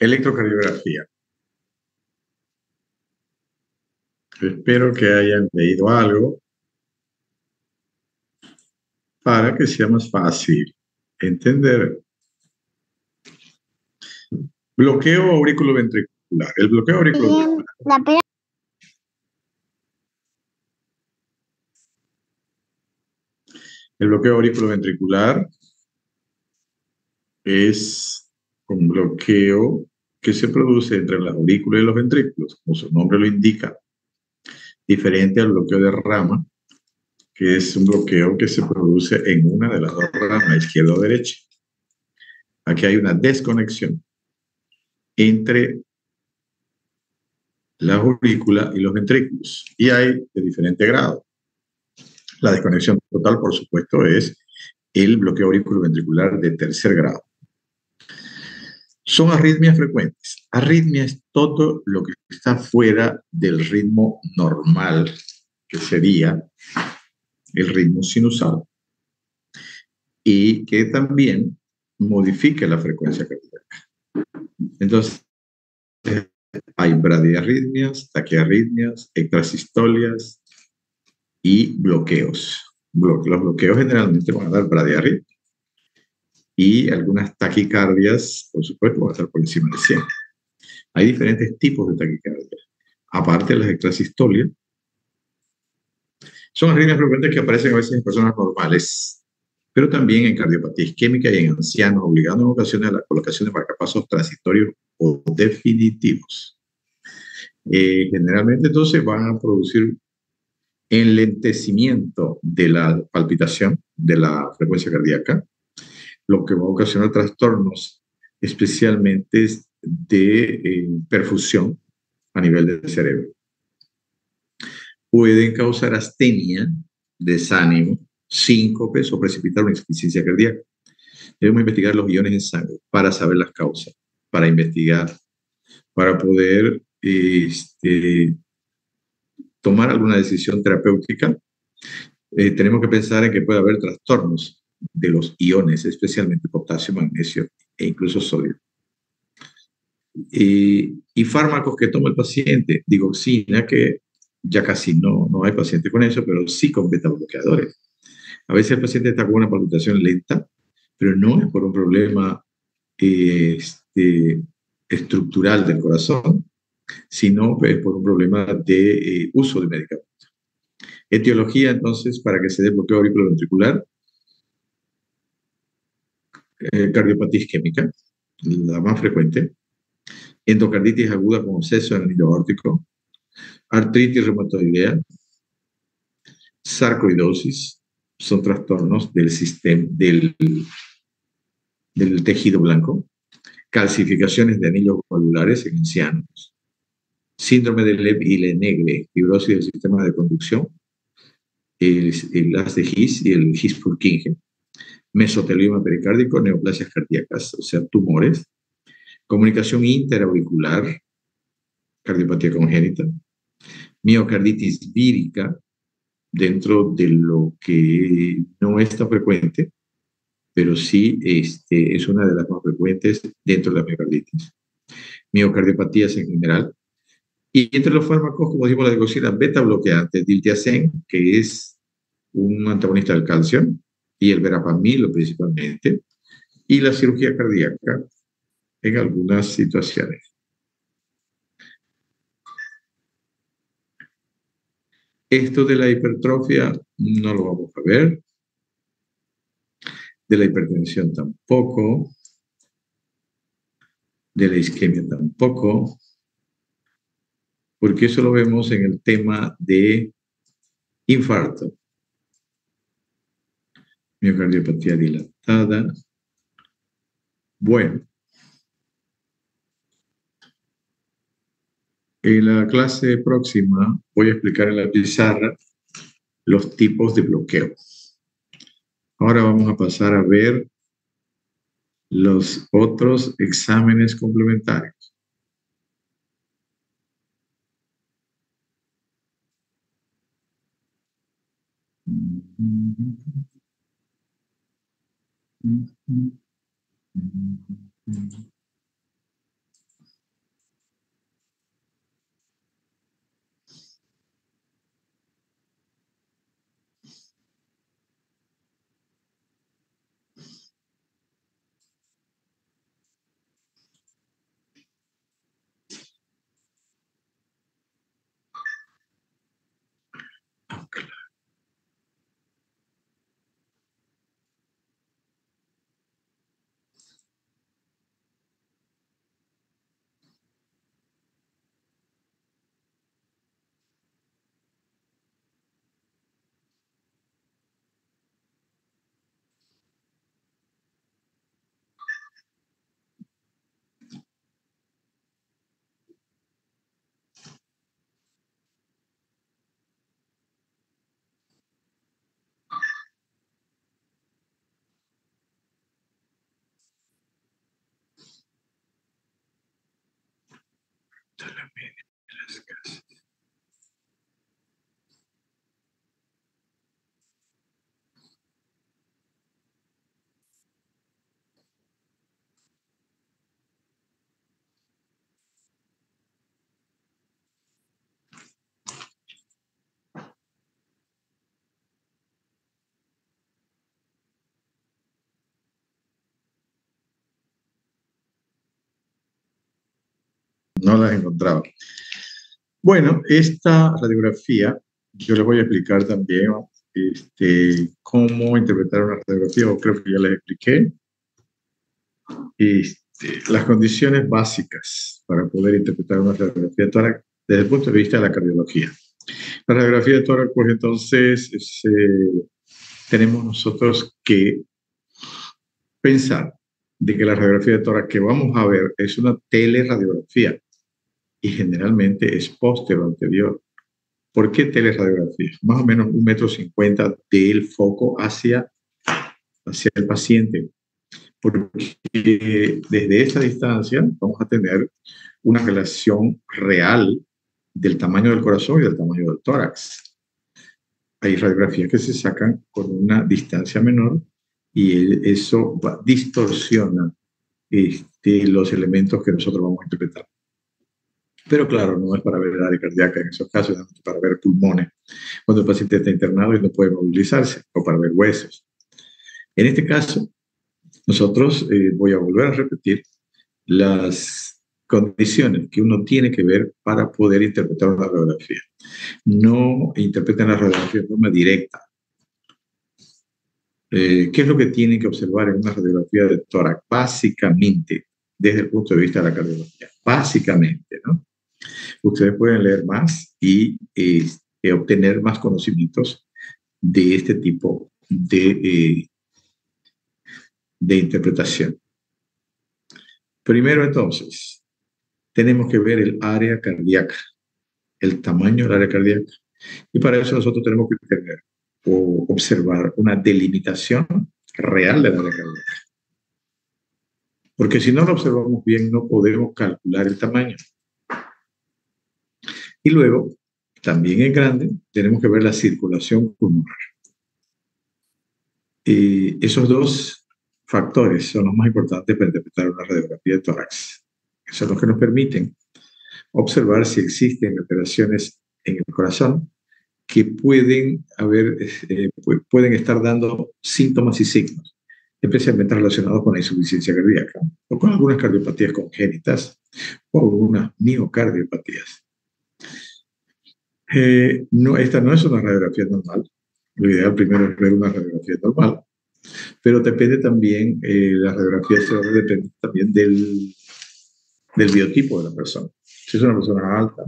Electrocardiografía. Espero que hayan leído algo para que sea más fácil entender. Bloqueo auriculoventricular. El bloqueo auriculoventricular. El bloqueo auriculoventricular es un bloqueo que se produce entre las aurículas y los ventrículos, como su nombre lo indica, diferente al bloqueo de rama, que es un bloqueo que se produce en una de las dos ramas, izquierda o derecha. Aquí hay una desconexión entre la aurícula y los ventrículos, y hay de diferente grado. La desconexión total, por supuesto, es el bloqueo auriculoventricular de tercer grado. Son arritmias frecuentes. Arritmia es todo lo que está fuera del ritmo normal, que sería el ritmo sinusal, y que también modifica la frecuencia cardíaca. Entonces, hay bradiarritmias, taquiarritmias, ectasistolias y bloqueos. Los bloqueos generalmente van a dar bradiarritmia y algunas taquicardias, por supuesto, van a estar por encima de 100. Hay diferentes tipos de taquicardia. Aparte de las ectasistolias, son arritmias frecuentes que aparecen a veces en personas normales, pero también en cardiopatía isquémica y en ancianos, obligando en ocasiones a la colocación de marcapasos transitorios o definitivos. Generalmente entonces van a producir enlentecimiento de la palpitación, de la frecuencia cardíaca, lo que va a ocasionar trastornos especialmente de perfusión a nivel del cerebro. Pueden causar astenia, desánimo, síncopes o precipitar una insuficiencia cardíaca. Debemos investigar los iones en sangre para saber las causas, para investigar, para poder tomar alguna decisión terapéutica. Tenemos que pensar en que puede haber trastornos de los iones, especialmente potasio, magnesio e incluso sodio. Y fármacos que toma el paciente, digoxina, que ya casi no hay paciente con eso, pero sí con betabloqueadores. A veces el paciente está con una palpitación lenta, pero no es por un problema estructural del corazón, sino por un problema de uso de medicamentos. Etiología, entonces, para que se dé bloqueo auriculoventricular, cardiopatía isquémica, la más frecuente, endocarditis aguda con absceso en el anillo aórtico, artritis reumatoidea, sarcoidosis, son trastornos del sistema del tejido blanco, calcificaciones de anillos valvulares en ancianos, síndrome de Lev y Lenegre, fibrosis del sistema de conducción, el haz de His y el His-Purkinje, mesotelioma pericárdico, neoplasias cardíacas, o sea, tumores, comunicación interauricular, cardiopatía congénita, miocarditis vírica, dentro de lo que no es tan frecuente, pero sí es una de las más frecuentes dentro de la miocarditis. Miocardiopatías en general. Y entre los fármacos, como dijimos, la digoxina beta bloqueante, diltiazem, que es un antagonista del calcio, y el verapamil principalmente, y la cirugía cardíaca en algunas situaciones. Esto de la hipertrofia no lo vamos a ver, de la hipertensión tampoco, de la isquemia tampoco, porque eso lo vemos en el tema de infarto, miocardiopatía dilatada. Bueno, en la clase próxima voy a explicar en la pizarra los tipos de bloqueo. Ahora vamos a pasar a ver los otros exámenes complementarios. no las encontraba. Bueno, esta radiografía, yo les voy a explicar también cómo interpretar una radiografía, o creo que ya les expliqué. Las condiciones básicas para poder interpretar una radiografía de tórax desde el punto de vista de la cardiología. La radiografía de tórax, pues entonces tenemos nosotros que pensar de que la radiografía de tórax que vamos a ver es una teleradiografía y generalmente es póstero anterior. ¿Por qué teleradiografía? Más o menos 1,50 m del foco hacia el paciente, porque desde esa distancia vamos a tener una relación real del tamaño del corazón y del tamaño del tórax. Hay radiografías que se sacan con una distancia menor y eso distorsiona los elementos que nosotros vamos a interpretar. Pero claro, no es para ver el área cardíaca en esos casos, es para ver pulmones, cuando el paciente está internado y no puede movilizarse, o para ver huesos. En este caso, nosotros, voy a volver a repetir, las condiciones que uno tiene que ver para poder interpretar una radiografía. No interpreten la radiografía de forma directa. ¿Qué es lo que tienen que observar en una radiografía de tórax? Básicamente, desde el punto de vista de la cardiología. Básicamente, ¿no? Ustedes pueden leer más y obtener más conocimientos de este tipo de interpretación. Primero, entonces, tenemos que ver el área cardíaca, el tamaño del área cardíaca. Y para eso nosotros tenemos que tener o observar una delimitación real del área cardíaca. Porque si no lo observamos bien, no podemos calcular el tamaño. Y luego, también en grande, tenemos que ver la circulación pulmonar. Esos dos factores son los más importantes para interpretar una radiografía de tórax. Son los que nos permiten observar si existen alteraciones en el corazón que pueden estar dando síntomas y signos, especialmente relacionados con la insuficiencia cardíaca o con algunas cardiopatías congénitas o algunas miocardiopatías. Esta no es una radiografía normal. Lo ideal primero es ver una radiografía normal, pero depende también, la radiografía depende también del biotipo de la persona. Si es una persona alta,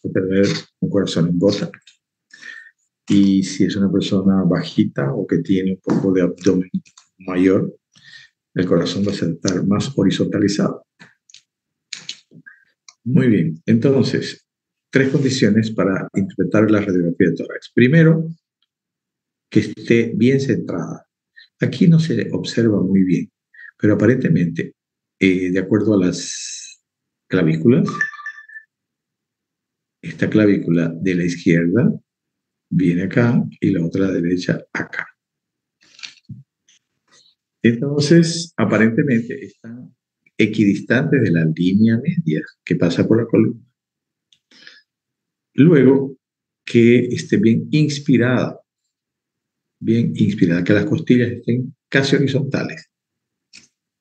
puede tener un corazón en gota. Y si es una persona bajita o que tiene un poco de abdomen mayor, el corazón va a estar más horizontalizado. Muy bien, entonces, 3 condiciones para interpretar la radiografía de tórax. Primero, que esté bien centrada. Aquí no se observa muy bien, pero aparentemente, de acuerdo a las clavículas, esta clavícula de la izquierda viene acá y la otra de la derecha acá. Entonces, aparentemente están equidistantes de la línea media que pasa por la columna. Luego, que esté bien inspirada, que las costillas estén casi horizontales.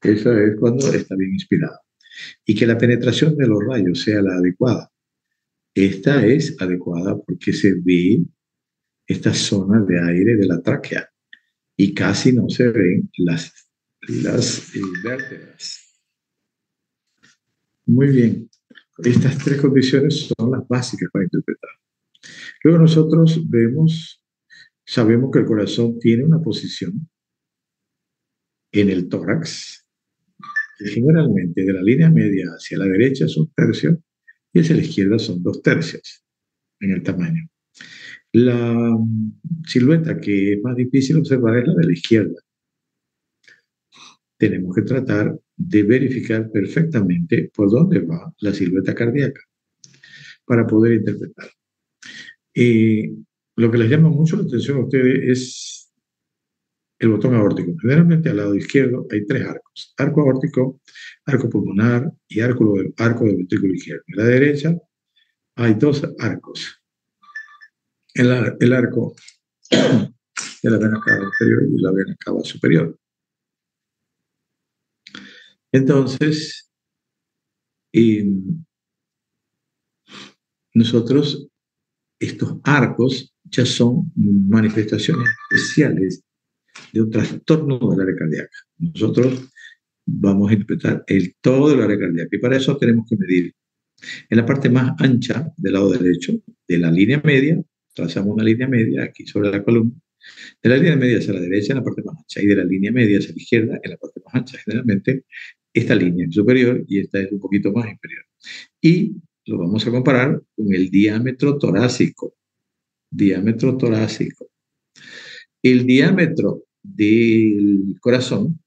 Eso es cuando está bien inspirada. Y que la penetración de los rayos sea la adecuada. Esta es adecuada porque se ve esta zona de aire de la tráquea y casi no se ven las vértebras. Muy bien. Estas 3 condiciones son las básicas para interpretar. Luego nosotros sabemos que el corazón tiene una posición en el tórax, que generalmente de la línea media hacia la derecha es 1/3 y hacia la izquierda son 2/3 en el tamaño. La silueta que es más difícil observar es la de la izquierda. Tenemos que tratar de verificar perfectamente por dónde va la silueta cardíaca para poder interpretar. Lo que les llama mucho la atención a ustedes es el botón aórtico. Generalmente al lado izquierdo hay 3 arcos: arco aórtico, arco pulmonar y arco del ventrículo izquierdo. En la derecha hay 2 arcos: el arco de la vena cava inferior y la vena cava superior. Entonces, nosotros, estos arcos ya son manifestaciones especiales de un trastorno del área cardíaca. Nosotros vamos a interpretar todo del área cardíaca y para eso tenemos que medir. En la parte más ancha del lado derecho de la línea media, trazamos una línea media aquí sobre la columna. De la línea media hacia la derecha en la parte más ancha y de la línea media hacia la izquierda en la parte más ancha. Generalmente esta línea es superior y esta es un poquito más inferior. Y lo vamos a comparar con el diámetro torácico. Diámetro torácico. El diámetro del corazón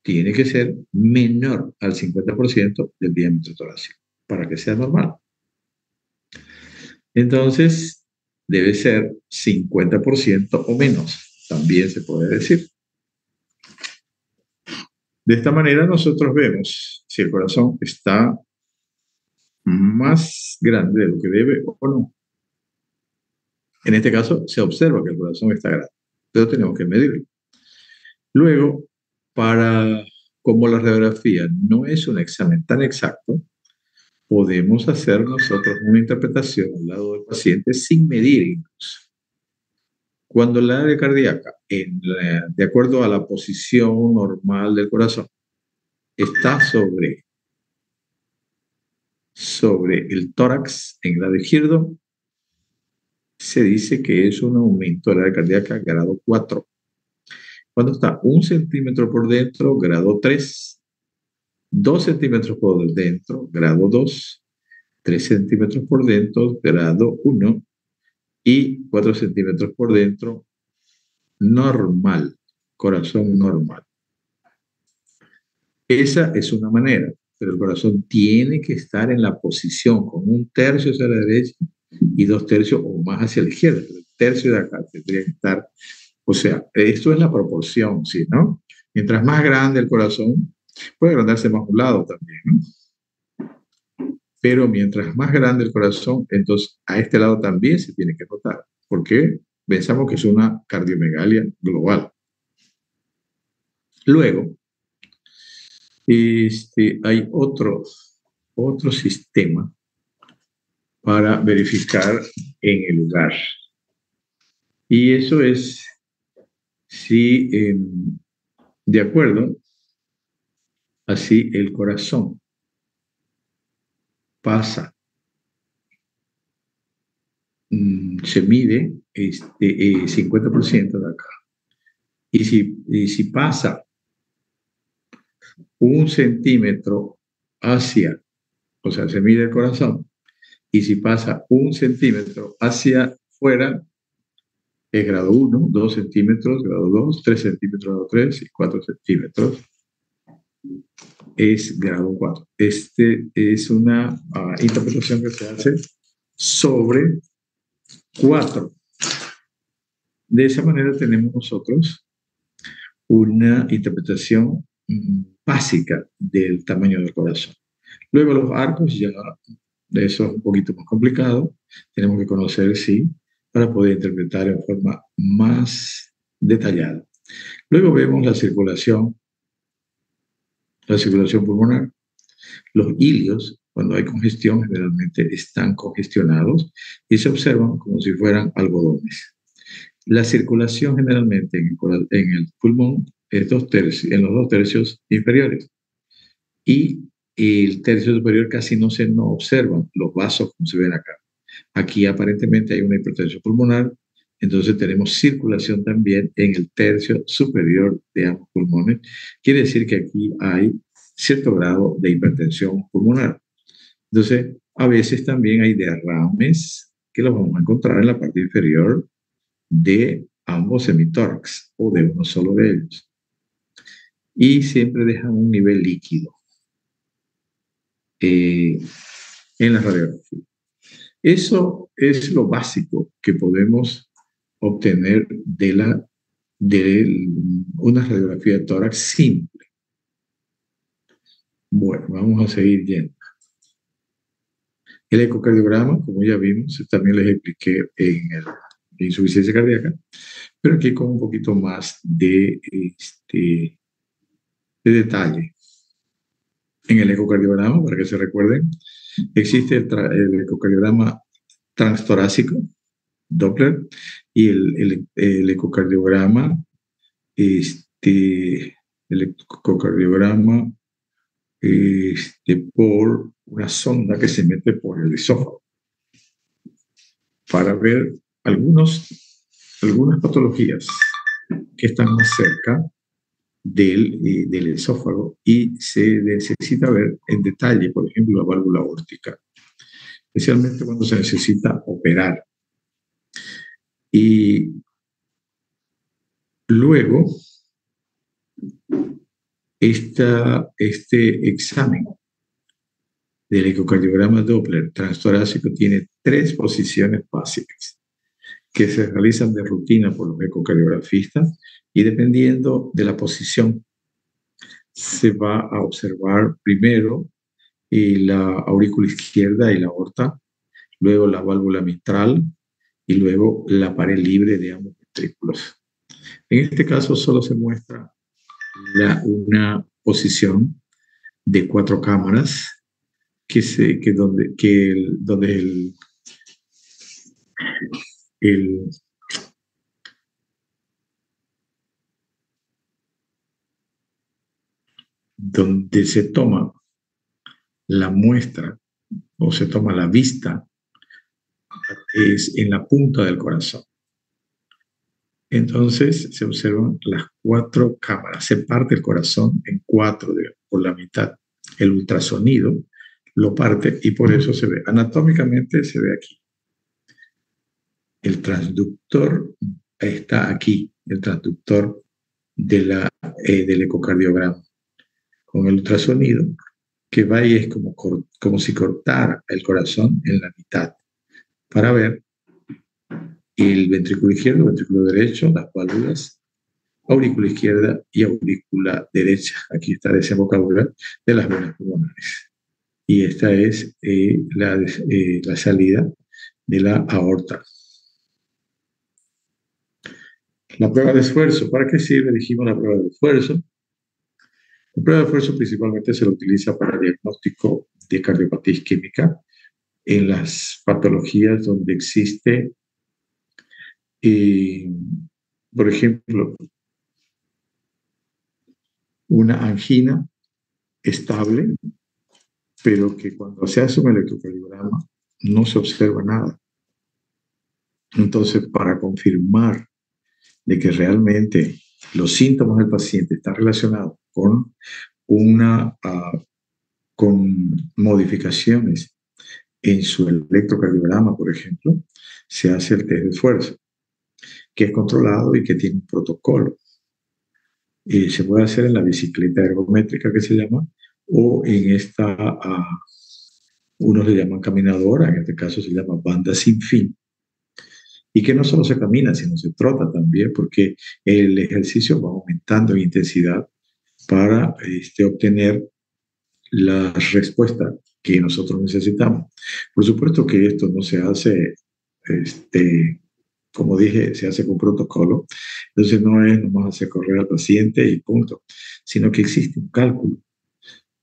tiene que ser menor al 50% del diámetro torácico para que sea normal. Entonces, debe ser 50% o menos, también se puede decir. De esta manera nosotros vemos si el corazón está más grande de lo que debe o no. En este caso, se observa que el corazón está grande, pero tenemos que medirlo. Luego, como la radiografía no es un examen tan exacto, podemos hacer nosotros una interpretación al lado del paciente sin medir incluso. Cuando la área cardíaca, de acuerdo a la posición normal del corazón, está sobre el tórax en grado izquierdo, se dice que es un aumento de la área cardíaca grado 4. Cuando está 1 centímetro por dentro, grado 3, 2 centímetros por dentro, grado 2, 3 centímetros por dentro, grado 1 y 4 centímetros por dentro, normal, corazón normal. Esa es una manera, pero el corazón tiene que estar en la posición con 1/3 hacia la derecha y 2/3 o más hacia la izquierda. Pero el tercio de acá tendría que estar, o sea, esto es la proporción, ¿sí? ¿No? Mientras más grande el corazón, puede agrandarse más a un lado también, ¿no? Pero mientras más grande el corazón, entonces a este lado también se tiene que notar, porque pensamos que es una cardiomegalia global. Luego, hay otro sistema para verificar en el lugar. Y eso es si, de acuerdo, así el corazón pasa, se mide 50% de acá. Y si pasa 1 centímetro hacia, o sea, se mide el corazón, y si pasa 1 centímetro hacia fuera, es grado 1, 2 centímetros, grado 2, 3 centímetros, grado 3 y 4 centímetros. Es grado 4. Es una interpretación que se hace sobre 4. De esa manera tenemos nosotros una interpretación básica del tamaño del corazón. Luego los arcos, ya de eso es un poquito más complicado. Tenemos que conocer, sí, para poder interpretar en forma más detallada. Luego vemos la circulación pulmonar. Los ilios, cuando hay congestión, generalmente están congestionados y se observan como si fueran algodones. La circulación generalmente en el pulmón es en los 2/3 inferiores. Y el tercio superior casi no se observan los vasos como se ven acá. Aquí aparentemente hay una hipertensión pulmonar, entonces tenemos circulación también en el tercio superior de ambos pulmones. Quiere decir que aquí hay cierto grado de hipertensión pulmonar. Entonces, a veces también hay derrames que los vamos a encontrar en la parte inferior de ambos hemitórax o de uno solo de ellos. Y siempre dejan un nivel líquido en la radiografía. Eso es lo básico que podemos obtener de una radiografía de tórax simple. Bueno, vamos a seguir yendo. El ecocardiograma, como ya vimos, también les expliqué en la insuficiencia cardíaca, pero aquí con un poquito más de detalle. En el ecocardiograma, para que se recuerden, Existe el ecocardiograma transtorácico, Doppler, y el ecocardiograma, el ecocardiograma por una sonda que se mete por el esófago para ver algunas patologías que están más cerca del esófago y se necesita ver en detalle, por ejemplo, la válvula aórtica, especialmente cuando se necesita operar. Y luego, este examen del ecocardiograma Doppler transtorácico tiene 3 posiciones básicas que se realizan de rutina por los ecocardiografistas y dependiendo de la posición se va a observar primero la aurícula izquierda y la aorta, luego la válvula mitral y luego la pared libre de ambos ventrículos. En este caso solo se muestra una posición de 4 cámaras donde el, donde se toma la muestra o se toma la vista es en la punta del corazón. Entonces se observan las 4 cámaras, se parte el corazón en 4 por la mitad. El ultrasonido lo parte y por eso se ve, anatómicamente se ve aquí. El transductor está aquí, el transductor del ecocardiograma. Con el ultrasonido, que va y es como si cortara el corazón en la mitad para ver el ventrículo izquierdo, el ventrículo derecho, las válvulas, aurícula izquierda y aurícula derecha. Aquí está la desembocadura de las venas pulmonares. Y esta es la salida de la aorta. La prueba de esfuerzo. ¿Para qué sirve? Dijimos la prueba de esfuerzo. La prueba de esfuerzo principalmente se lo utiliza para diagnóstico de cardiopatía isquémica en las patologías donde existe, por ejemplo, una angina estable, pero que cuando se hace un electrocardiograma no se observa nada. Entonces, para confirmar de que realmente los síntomas del paciente están relacionados con con modificaciones en su electrocardiograma, por ejemplo, se hace el test de esfuerzo, que es controlado y que tiene un protocolo. Se puede hacer en la bicicleta ergométrica que se llama, o en unos le llaman caminadora, en este caso se llama banda sin fin, y que no solo se camina, sino se trota también, porque el ejercicio va aumentando en intensidad para obtener la respuesta que nosotros necesitamos. Por supuesto que esto no se hace, como dije, se hace con protocolo, entonces no es nomás hacer correr al paciente y punto, sino que existe un cálculo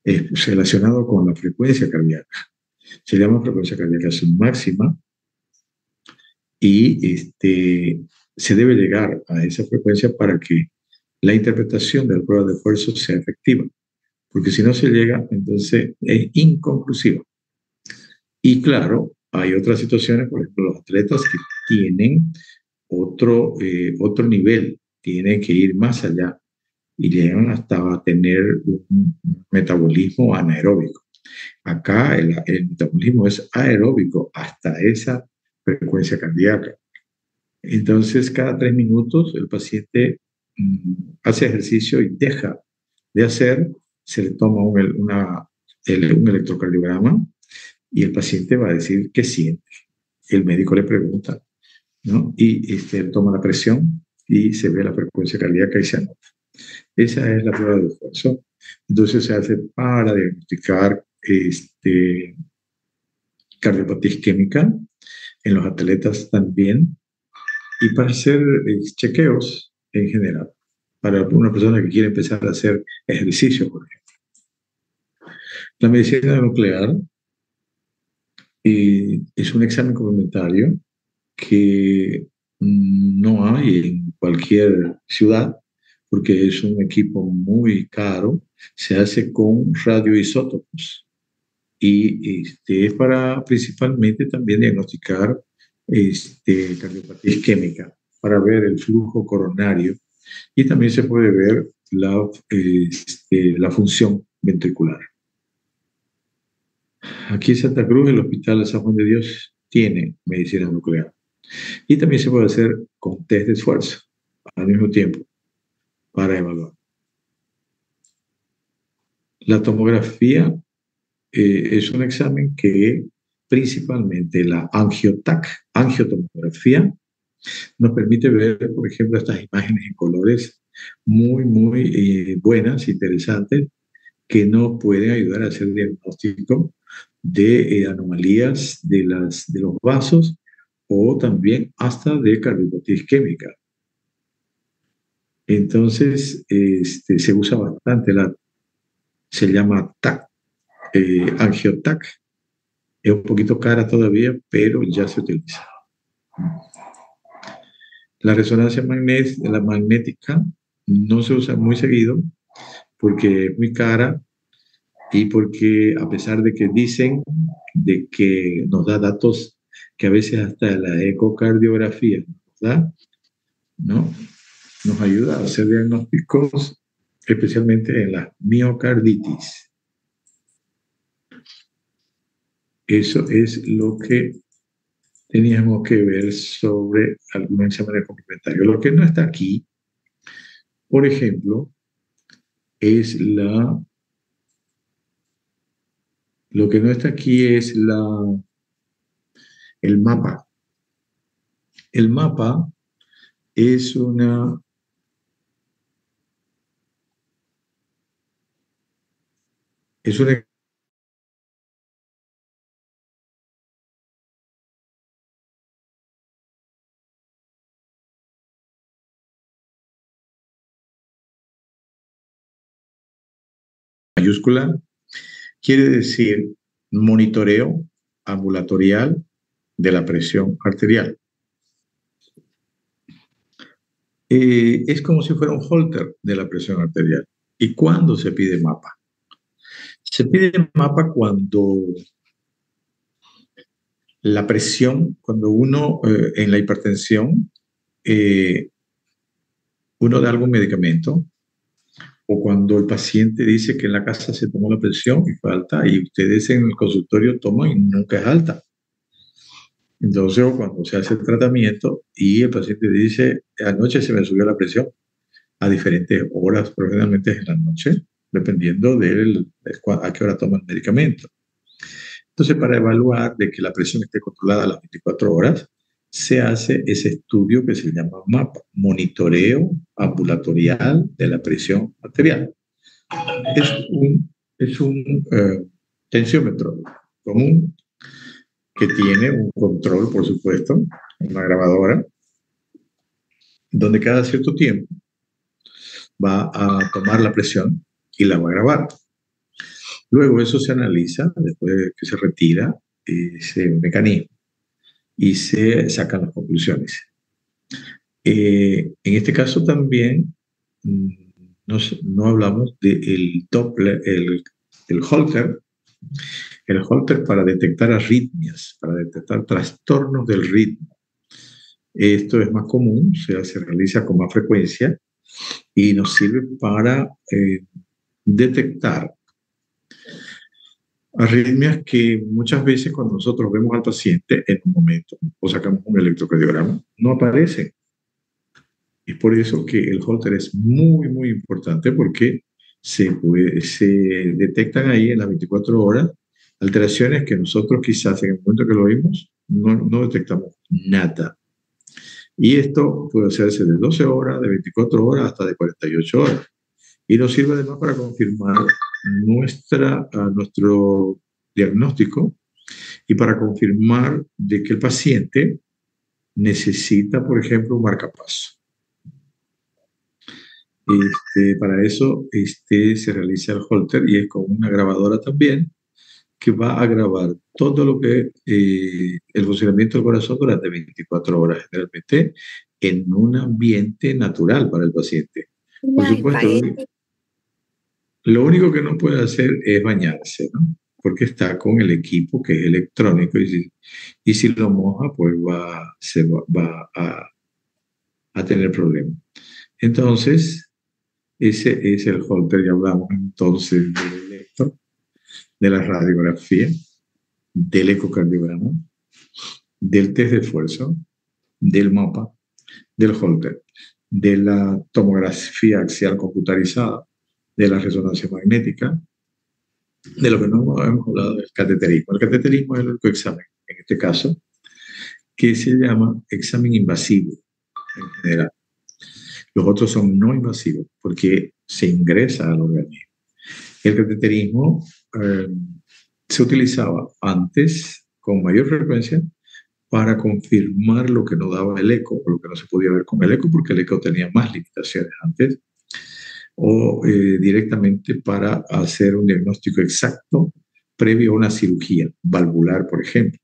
relacionado con la frecuencia cardíaca. Se llama frecuencia cardíaca máxima y se debe llegar a esa frecuencia para que la interpretación de la prueba de esfuerzo sea efectiva, porque si no se llega, entonces es inconclusiva. Y claro, hay otras situaciones, por ejemplo, los atletas que tienen otro nivel, tienen que ir más allá y llegan hasta tener un metabolismo anaeróbico. Acá el metabolismo es aeróbico hasta esa frecuencia cardíaca. Entonces, cada 3 minutos el paciente hace ejercicio y deja de hacer, se le toma un electrocardiograma y el paciente va a decir qué siente. El médico le pregunta, ¿no? Y él toma la presión y se ve la frecuencia cardíaca y se anota. Esa es la prueba de esfuerzo. Entonces se hace para diagnosticar cardiopatía isquémica en los atletas también y para hacer chequeos en general, para una persona que quiere empezar a hacer ejercicio, por ejemplo. La medicina nuclear Es un examen complementario que no hay en cualquier ciudad porque es un equipo muy caro. Se hace con radioisótopos y es para principalmente también diagnosticar cardiopatía isquémica, para ver el flujo coronario y también se puede ver la función ventricular. Aquí en Santa Cruz, el Hospital de San Juan de Dios tiene medicina nuclear y también se puede hacer con test de esfuerzo al mismo tiempo para evaluar. La tomografía es un examen que principalmente la angiotomografía, nos permite ver, por ejemplo, estas imágenes en colores muy buenas, interesantes, que nos pueden ayudar a hacer diagnóstico de anomalías de los vasos o también hasta de cardiopatía isquémica. Entonces, se usa bastante, se llama TAC, angiotac. Es un poquito cara todavía, pero ya se utiliza. La resonancia la magnética no se usa muy seguido porque es muy cara y porque a pesar de que dicen de que nos da datos que a veces hasta la ecocardiografía nos da, ¿no? Nos ayuda a hacer diagnósticos, especialmente en la miocarditis. Eso es lo que teníamos que ver sobre algún examen complementario. Lo que no está aquí, por ejemplo, es lo que no está aquí es el mapa. El mapa es una mayúscula, quiere decir monitoreo ambulatorial de la presión arterial. Es como si fuera un holter de la presión arterial. ¿Y cuándo se pide mapa? Se pide mapa cuando la presión, cuando uno en la hipertensión, uno da algún medicamento o cuando el paciente dice que en la casa se tomó la presión y fue alta y ustedes en el consultorio toman y nunca es alta. Entonces, o cuando se hace el tratamiento y el paciente dice, anoche se me subió la presión a diferentes horas, pero generalmente es en la noche, dependiendo a qué hora toma el medicamento. Entonces, para evaluar de que la presión esté controlada a las 24 horas, se hace ese estudio que se llama MAPA, monitoreo ambulatorial de la presión arterial. Es un tensiómetro común que tiene un control, por supuesto, una grabadora, donde cada cierto tiempo va a tomar la presión y la va a grabar. Luego eso se analiza, después de que se retira ese mecanismo y se sacan las conclusiones. En este caso también no hablamos del Doppler, el Holter. El Holter para detectar arritmias, para detectar trastornos del ritmo. Esto es más común, se realiza con más frecuencia y nos sirve para detectar arritmias que muchas veces cuando nosotros vemos al paciente en un momento o sacamos un electrocardiograma, no aparecen. Es por eso que el Holter es muy importante porque se detectan ahí en las 24 horas alteraciones que nosotros quizás en el momento que lo vimos no detectamos nada. Y esto puede hacerse de 12 horas, de 24 horas hasta de 48 horas. Y nos sirve además para confirmar nuestro diagnóstico y para confirmar de que el paciente necesita, por ejemplo, un marcapaso. Para eso se realiza el Holter y es con una grabadora también que va a grabar todo lo que el funcionamiento del corazón durante 24 horas, generalmente en un ambiente natural para el paciente. Por La supuesto, espagueti. lo único que no puede hacer es bañarse, ¿no? Porque está con el equipo que es electrónico y si lo moja, pues va a tener problemas. Entonces, ese es el holter, ya hablamos entonces del electro, de la radiografía, del ecocardiograma, del test de esfuerzo, del mapa, del holter, de la tomografía axial computarizada, de la resonancia magnética, de lo que no hemos hablado del cateterismo. El cateterismo es el único examen, en este caso, que se llama examen invasivo en general. Los otros son no invasivos porque se ingresa al organismo. El cateterismo eh, se utilizaba antes con mayor frecuencia para confirmar lo que no daba el eco o lo que no se podía ver con el eco porque el eco tenía más limitaciones antes o directamente para hacer un diagnóstico exacto previo a una cirugía valvular, por ejemplo.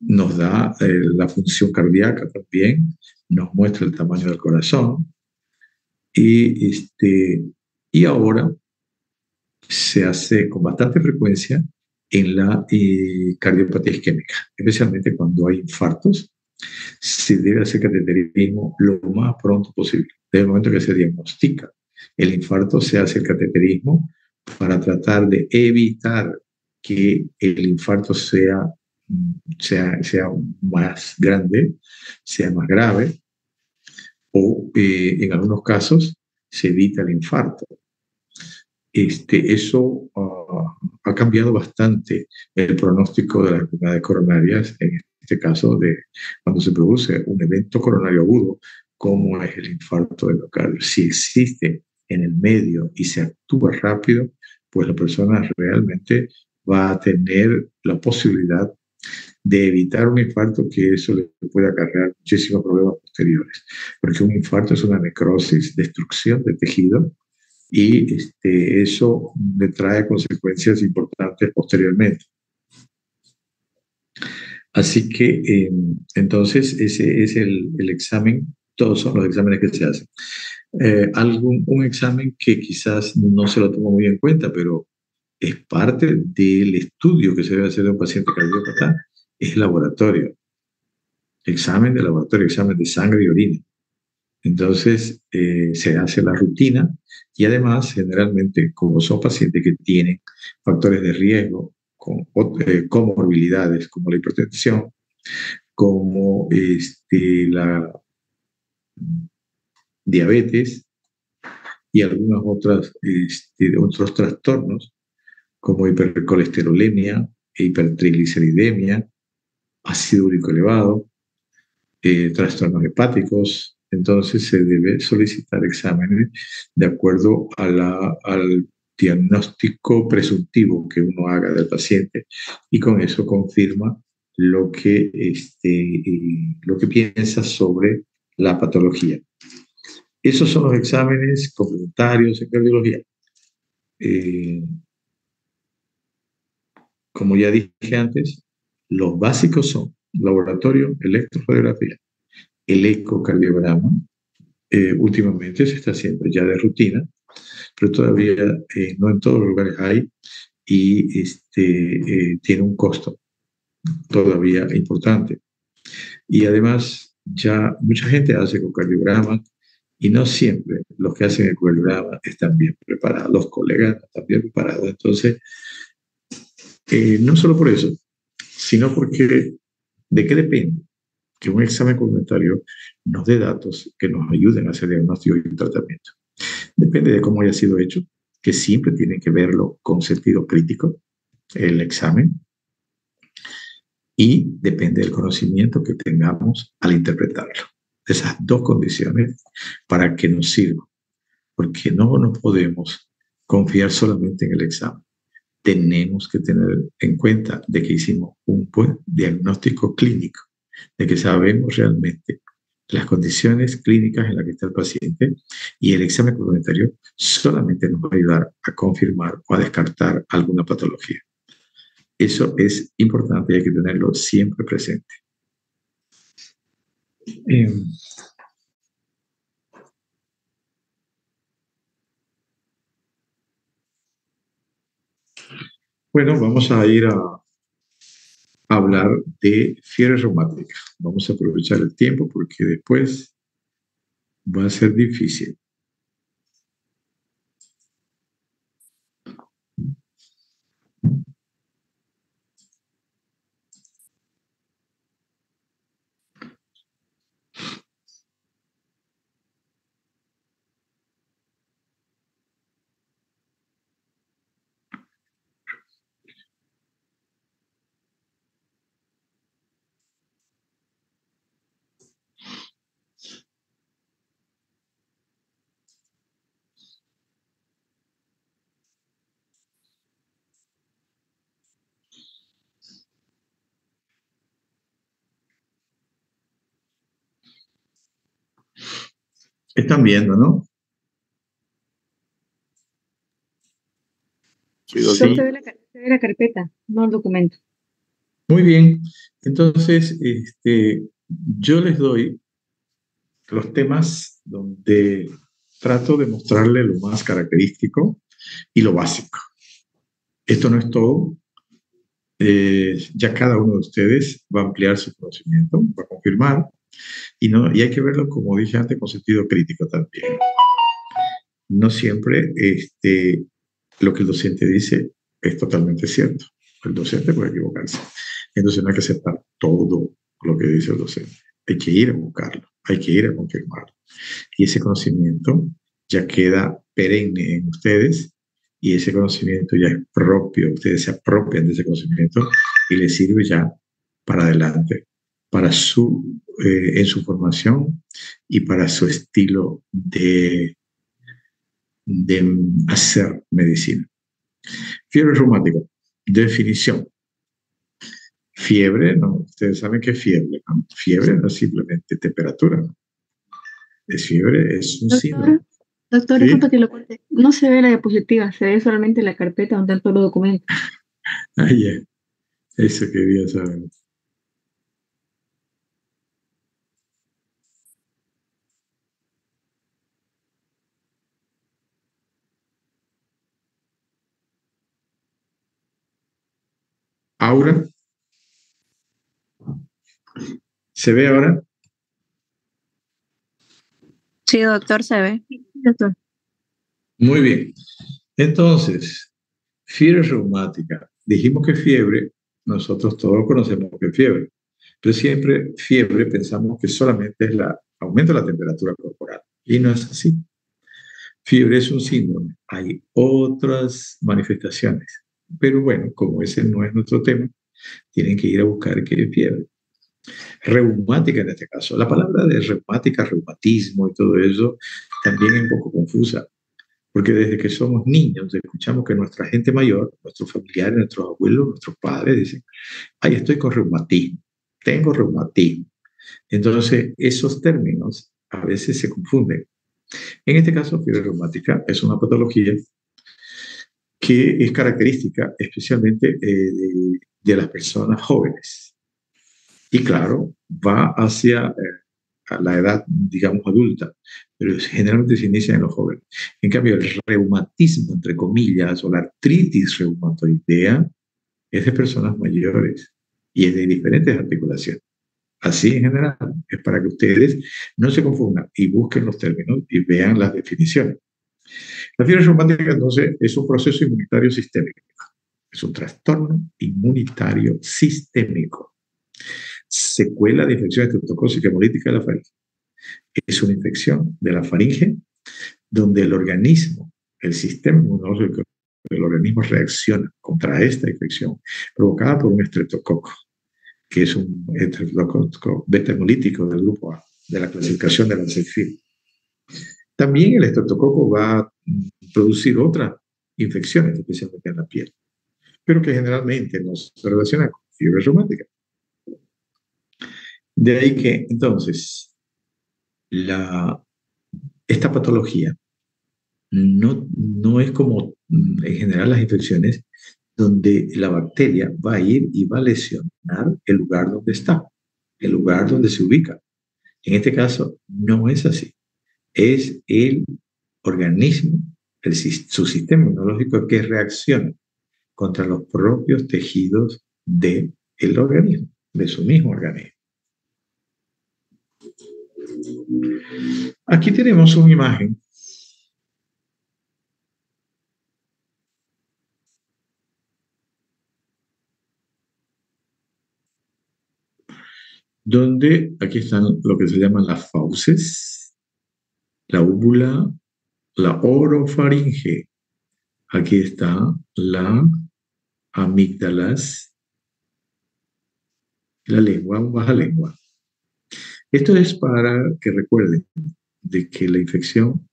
Nos da la función cardíaca también, nos muestra el tamaño del corazón y y ahora se hace con bastante frecuencia en la cardiopatía isquémica, especialmente cuando hay infartos. Se debe hacer cateterismo lo más pronto posible. Desde el momento que se diagnostica el infarto, se hace el cateterismo para tratar de evitar que el infarto sea más grande, sea más grave, o en algunos casos se evita el infarto. Eso ha cambiado bastante el pronóstico de las enfermedades coronarias, en este caso de cuando se produce un evento coronario agudo, como es el infarto del miocardio. Si existe en el medio y se actúa rápido, pues la persona realmente va a tener la posibilidad de evitar un infarto, que eso le puede acarrear muchísimos problemas posteriores, porque un infarto es una necrosis, destrucción de tejido, y eso le trae consecuencias importantes posteriormente. Así que entonces ese es el examen, todos son los exámenes que se hacen. Un examen que quizás no se lo toma muy en cuenta, pero es parte del estudio que se debe hacer de un paciente cardiópata, es laboratorio. Examen de laboratorio, examen de sangre y orina. Entonces, se hace la rutina y además, generalmente, como son pacientes que tienen factores de riesgo, con comorbilidades como la hipertensión, como la diabetes y algunos otros trastornos, como hipercolesterolemia, hipertrigliceridemia, ácido úrico elevado, trastornos hepáticos. Entonces se debe solicitar exámenes de acuerdo al diagnóstico presuntivo que uno haga del paciente y con eso confirma lo que piensa sobre la patología. Esos son los exámenes complementarios en cardiología. Eh, Como ya dije antes, los básicos son laboratorio, electroradiografía, el ecocardiograma. Últimamente se está haciendo ya de rutina, pero todavía no en todos los lugares hay y tiene un costo todavía importante. Y además ya mucha gente hace ecocardiograma y no siempre los que hacen ecocardiograma están bien preparados, los colegas no están bien preparados. Entonces, no solo por eso, sino porque ¿de qué depende? Que un examen complementario nos dé datos que nos ayuden a hacer diagnóstico y tratamiento. Depende de cómo haya sido hecho, que siempre tienen que verlo con sentido crítico, el examen, y depende del conocimiento que tengamos al interpretarlo. Esas dos condiciones para que nos sirva, porque no nos podemos confiar solamente en el examen. Tenemos que tener en cuenta de que hicimos un buen diagnóstico clínico, de que sabemos realmente las condiciones clínicas en las que está el paciente y el examen complementario solamente nos va a ayudar a confirmar o a descartar alguna patología. Eso es importante y hay que tenerlo siempre presente. Eh, bueno, vamos a ir a hablar de fiebre reumática. Vamos a aprovechar el tiempo porque después va a ser difícil. Están viendo, ¿no? Sí, Solo doctor. se ve la carpeta, no el documento. Muy bien. Entonces, yo les doy los temas donde trato de mostrarle lo más característico y lo básico. Esto no es todo. Ya cada uno de ustedes va a ampliar su conocimiento, va a confirmar, y hay que verlo, como dije antes, con sentido crítico también. No siempre lo que el docente dice es totalmente cierto. El docente puede equivocarse. Entonces no hay que aceptar todo lo que dice el docente. Hay que ir a buscarlo, hay que ir a confirmarlo. Y ese conocimiento ya queda perenne en ustedes y ese conocimiento ya es propio. Ustedes se apropian de ese conocimiento y les sirve ya para adelante, para en su formación y para su estilo de hacer medicina. Fiebre reumática. Definición. Fiebre, ¿no? Ustedes saben qué es fiebre, ¿no? Fiebre no es simplemente temperatura, ¿no? Es fiebre, es un síndrome. Doctor, ¿Sí? disculpa que lo corte. No se ve la diapositiva, se ve solamente la carpeta donde están todos los documentos. Ah, ya. Eso quería saber. Aura, ¿se ve ahora? Sí, doctor, se ve. Doctor. Muy bien. Entonces, fiebre reumática. Dijimos que fiebre, nosotros todos conocemos que es fiebre, pero siempre fiebre pensamos que solamente es la aumento de la temperatura corporal. Y no es así. Fiebre es un síndrome. Hay otras manifestaciones. Pero bueno, como ese no es nuestro tema, tienen que ir a buscar qué es fiebre. Reumática en este caso. La palabra de reumática, reumatismo y todo eso también es un poco confusa, porque desde que somos niños escuchamos que nuestra gente mayor, nuestros familiares, nuestros abuelos, nuestros padres dicen, ay, estoy con reumatismo, tengo reumatismo. Entonces, esos términos a veces se confunden. En este caso, fiebre reumática es una patología que es característica especialmente de las personas jóvenes. Y claro, va hacia a la edad, digamos, adulta, pero generalmente se inicia en los jóvenes. En cambio, el reumatismo, entre comillas, o la artritis reumatoidea, es de personas mayores y es de diferentes articulaciones. Así en general, es para que ustedes no se confundan y busquen los términos y vean las definiciones. La fiebre reumática, entonces, es un proceso inmunitario sistémico. Es un trastorno inmunitario sistémico. Secuela de infección estreptocócica hemolítica de la faringe. Es una infección de la faringe donde el organismo, el sistema inmunológico del organismo reacciona contra esta infección provocada por un estreptococo, que es un estreptococo beta hemolítico del grupo A, de la clasificación de la CEFIL. También el estreptococo va a producir otras infecciones, especialmente en la piel, pero que generalmente no se relaciona con fiebre reumática. De ahí que, entonces, La, esta patología no es como en general las infecciones, donde la bacteria va a ir y va a lesionar el lugar donde está, el lugar donde se ubica. En este caso, no es así. Es el organismo, su sistema inmunológico que reacciona contra los propios tejidos del organismo, de su mismo organismo. Aquí tenemos una imagen donde aquí están lo que se llaman las fauces, la úvula, la orofaringe. Aquí está la amígdalas, la lengua, baja lengua. Esto es para que recuerden de que la infección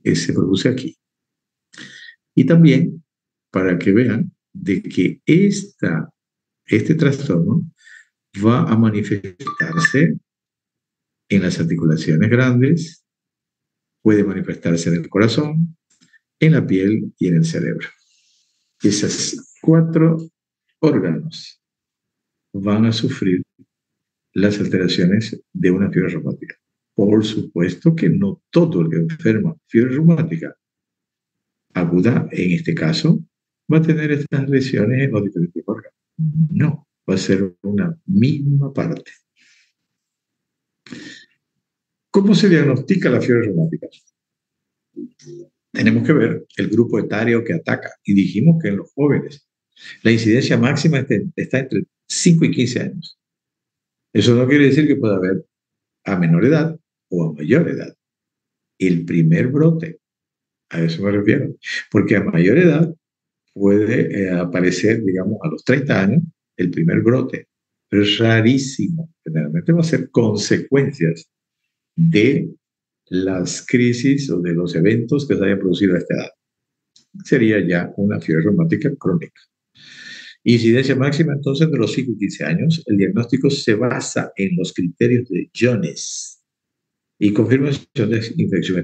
se produce aquí. Y también para que vean de que este trastorno va a manifestarse en las articulaciones grandes, puede manifestarse en el corazón, en la piel y en el cerebro. Esos 4 órganos van a sufrir las alteraciones de una fiebre reumática. Por supuesto que no todo el que enferma fiebre reumática aguda, en este caso, va a tener estas lesiones en los diferentes órganos. No, va a ser una misma parte. ¿Cómo se diagnostica la fiebre reumática? Tenemos que ver el grupo etario que ataca. Y dijimos que en los jóvenes la incidencia máxima está entre 5 y 15 años. Eso no quiere decir que pueda haber a menor edad o a mayor edad. El primer brote, a eso me refiero, porque a mayor edad puede aparecer, digamos, a los 30 años, el primer brote, pero es rarísimo. Generalmente va a ser consecuencias de las crisis o de los eventos que se hayan producido a esta edad. Sería ya una fiebre reumática crónica. Incidencia máxima, entonces, de los 5 y 15 años. El diagnóstico se basa en los criterios de Jones y confirmación de infección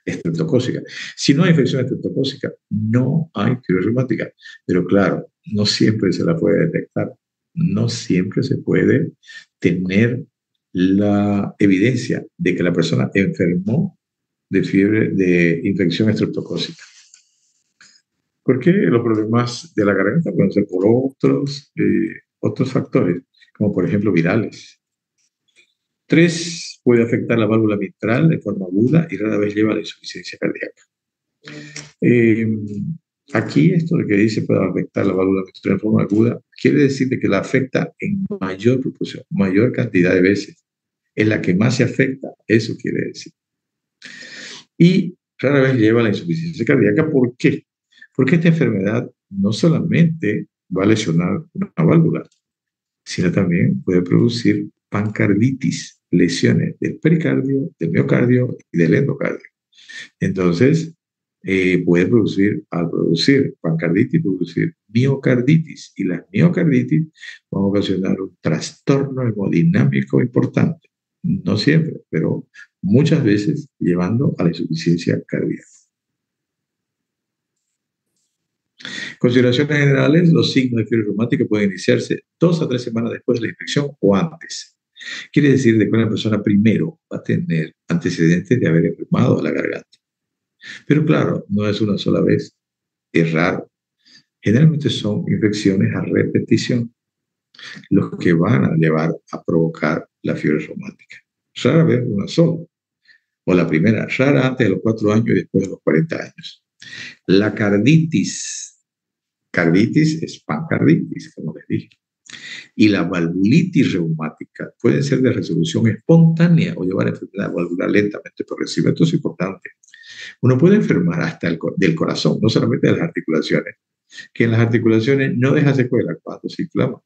estreptocócica. Si no hay infección estreptocócica, no hay fiebre reumática. Pero claro, no siempre se la puede detectar. No siempre se puede tener la evidencia de que la persona enfermó de fiebre de infección estreptocócica. Porque los problemas de la garganta pueden ser por otros factores, como por ejemplo virales. 3, puede afectar la válvula mitral de forma aguda y rara vez lleva a la insuficiencia cardíaca. Aquí esto de que dice puede afectar la válvula mitral de forma aguda, quiere decir de que la afecta en mayor proporción, mayor cantidad de veces. Es la que más se afecta, eso quiere decir. Y rara vez lleva a la insuficiencia cardíaca. ¿Por qué? Porque esta enfermedad no solamente va a lesionar una válvula, sino también puede producir pancarditis, lesiones del pericardio, del miocardio y del endocardio. Entonces, al producir pancarditis, producir miocarditis, y las miocarditis van a ocasionar un trastorno hemodinámico importante. No siempre, pero muchas veces llevando a la insuficiencia cardíaca. Consideraciones generales: los signos de fiebre reumática pueden iniciarse 2 a 3 semanas después de la infección o antes. Quiere decir que una persona primero va a tener antecedentes de haber enfermado la garganta. Pero claro, no es una sola vez, es raro. Generalmente son infecciones a repetición los que van a llevar a provocar la fiebre reumática. Rara vez una sola, o la primera, rara antes de los 4 años y después de los 40 años. La carditis es pancarditis, como les dije. Y la valvulitis reumática puede ser de resolución espontánea o llevar a enfermedad valvular lentamente progresiva. Esto es importante. Uno puede enfermar hasta del corazón, no solamente de las articulaciones, que en las articulaciones no deja secuela cuando se inflama,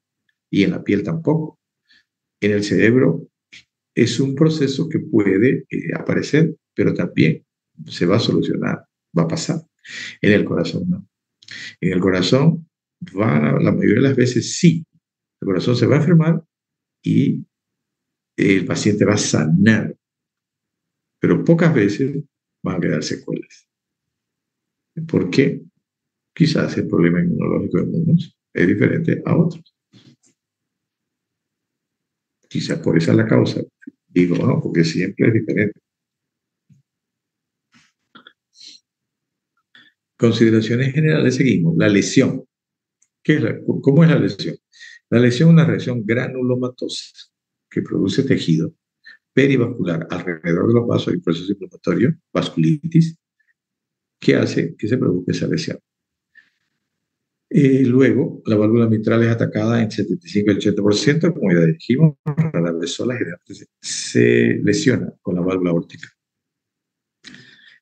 y en la piel tampoco. En el cerebro es un proceso que puede aparecer, pero también se va a solucionar, va a pasar. En el corazón no. En el corazón, la mayoría de las veces sí, el corazón se va a enfermar y el paciente va a sanar, pero pocas veces van a quedar secuelas. ¿Por qué? Quizás el problema inmunológico de unos es diferente a otros. Quizás por esa es la causa. Digo, no, porque siempre es diferente. Consideraciones generales seguimos. La lesión. ¿Cómo es la lesión? La lesión es una reacción granulomatosa que produce tejido perivascular alrededor de los vasos y proceso inflamatorio, vasculitis, que hace que se produzca esa lesión. Luego, la válvula mitral es atacada en 75-80%, como ya dijimos, rara vez sola, generalmente se lesiona con la válvula aórtica.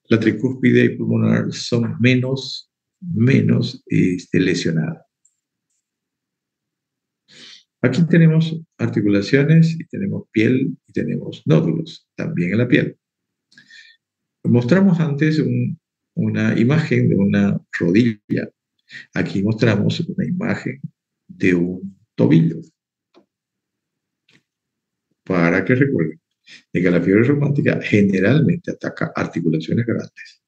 La tricúspide y pulmonar son menos lesionadas. Aquí tenemos articulaciones y tenemos piel y tenemos nódulos, también en la piel. Mostramos antes una imagen de una rodilla. Aquí mostramos una imagen de un tobillo. Para que recuerden de que la fiebre reumática generalmente ataca articulaciones grandes.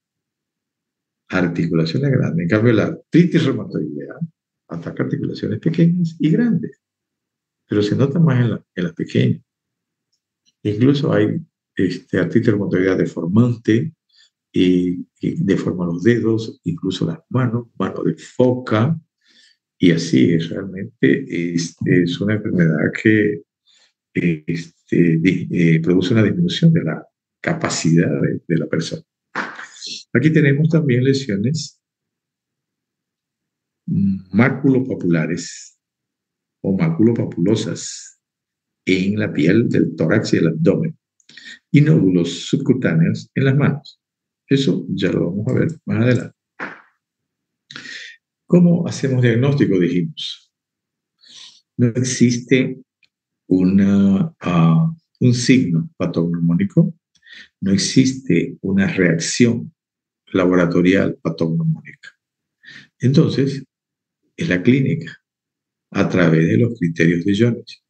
Articulaciones grandes. En cambio, la artritis reumatoidea ataca articulaciones pequeñas y grandes. Pero se nota más en las pequeñas. Incluso hay artritis reumatoidea deformante y deforma los dedos, incluso las manos, mano de foca, y así es realmente es una enfermedad que produce una disminución de la capacidad de la persona. Aquí tenemos también lesiones maculopapulares o maculopapulosas en la piel del tórax y el abdomen y nódulos subcutáneos en las manos. Eso ya lo vamos a ver más adelante. ¿Cómo hacemos diagnóstico? Dijimos. No existe un signo patognomónico, no existe una reacción laboratorial patognomónica. Entonces, es la clínica, a través de los criterios de Jones.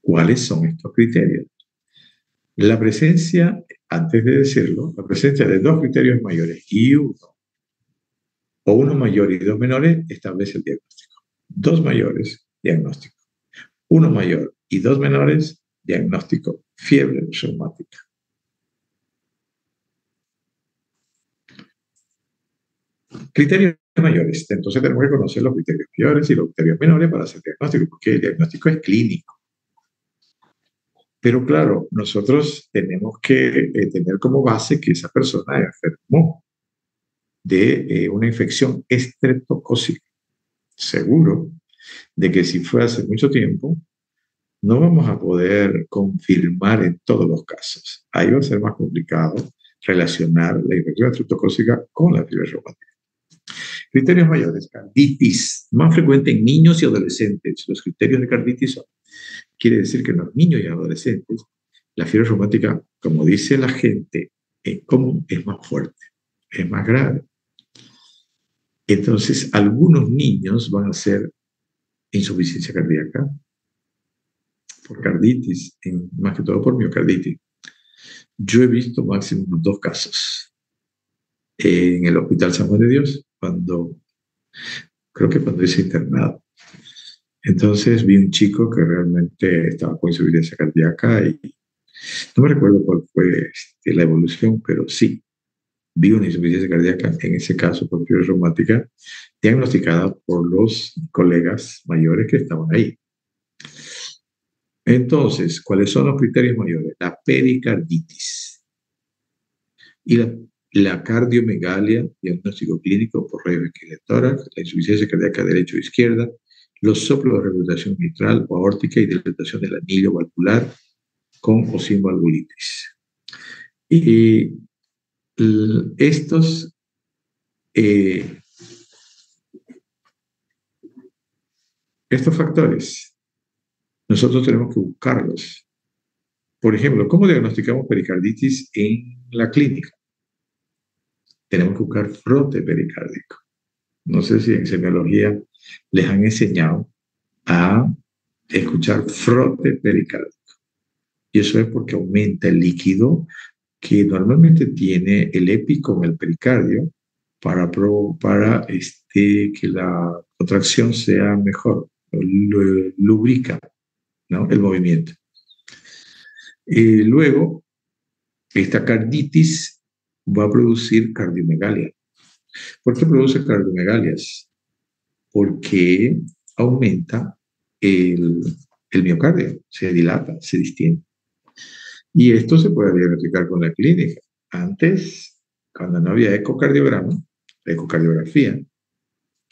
¿Cuáles son estos criterios? La presencia, antes de decirlo, la presencia de dos criterios mayores y uno mayor y dos menores establece el diagnóstico. Dos mayores, diagnóstico. Uno mayor y dos menores, diagnóstico. Fiebre reumática. Criterios mayores. Entonces tenemos que conocer los criterios mayores y los criterios menores para hacer diagnóstico, porque el diagnóstico es clínico. Pero claro, nosotros tenemos que tener como base que esa persona enfermó de una infección estreptocócica. Seguro de que si fue hace mucho tiempo, no vamos a poder confirmar en todos los casos. Ahí va a ser más complicado relacionar la infección estreptocócica con la fiebre reumática. Criterios mayores, carditis, más frecuente en niños y adolescentes. Los criterios de carditis quiere decir que en los niños y adolescentes la fiebre reumática, como dice la gente en común, es más fuerte, es más grave. Entonces, algunos niños van a ser insuficiencia cardíaca por carditis, más que todo por miocarditis. Yo he visto máximo unos 2 casos en el Hospital San Juan de Dios, creo que cuando hice internado. Entonces vi un chico que realmente estaba con insuficiencia cardíaca y no me recuerdo cuál fue la evolución, pero sí, vi una insuficiencia cardíaca en ese caso por fiebre reumática diagnosticada por los colegas mayores que estaban ahí. Entonces, ¿cuáles son los criterios mayores? La pericarditis y la cardiomegalia, diagnóstico clínico por rayos X de tórax, la insuficiencia cardíaca derecha o izquierda, los soplos de regurgitación mitral o aórtica y dilatación del anillo valvular con o sin valvulitis. Y estos factores nosotros tenemos que buscarlos. Por ejemplo, ¿cómo diagnosticamos pericarditis en la clínica? Tenemos que buscar frote pericárdico. No sé si en semiología les han enseñado a escuchar frote pericárdico. Y eso es porque aumenta el líquido que normalmente tiene el EPI con el pericardio para que la contracción sea mejor, lubrica, ¿no?, el movimiento. Luego, esta carditis va a producir cardiomegalia. ¿Por qué produce cardiomegalias? Porque aumenta el miocardio, se dilata, se distiende. Y esto se puede diagnosticar con la clínica. Antes, cuando no había ecocardiografía,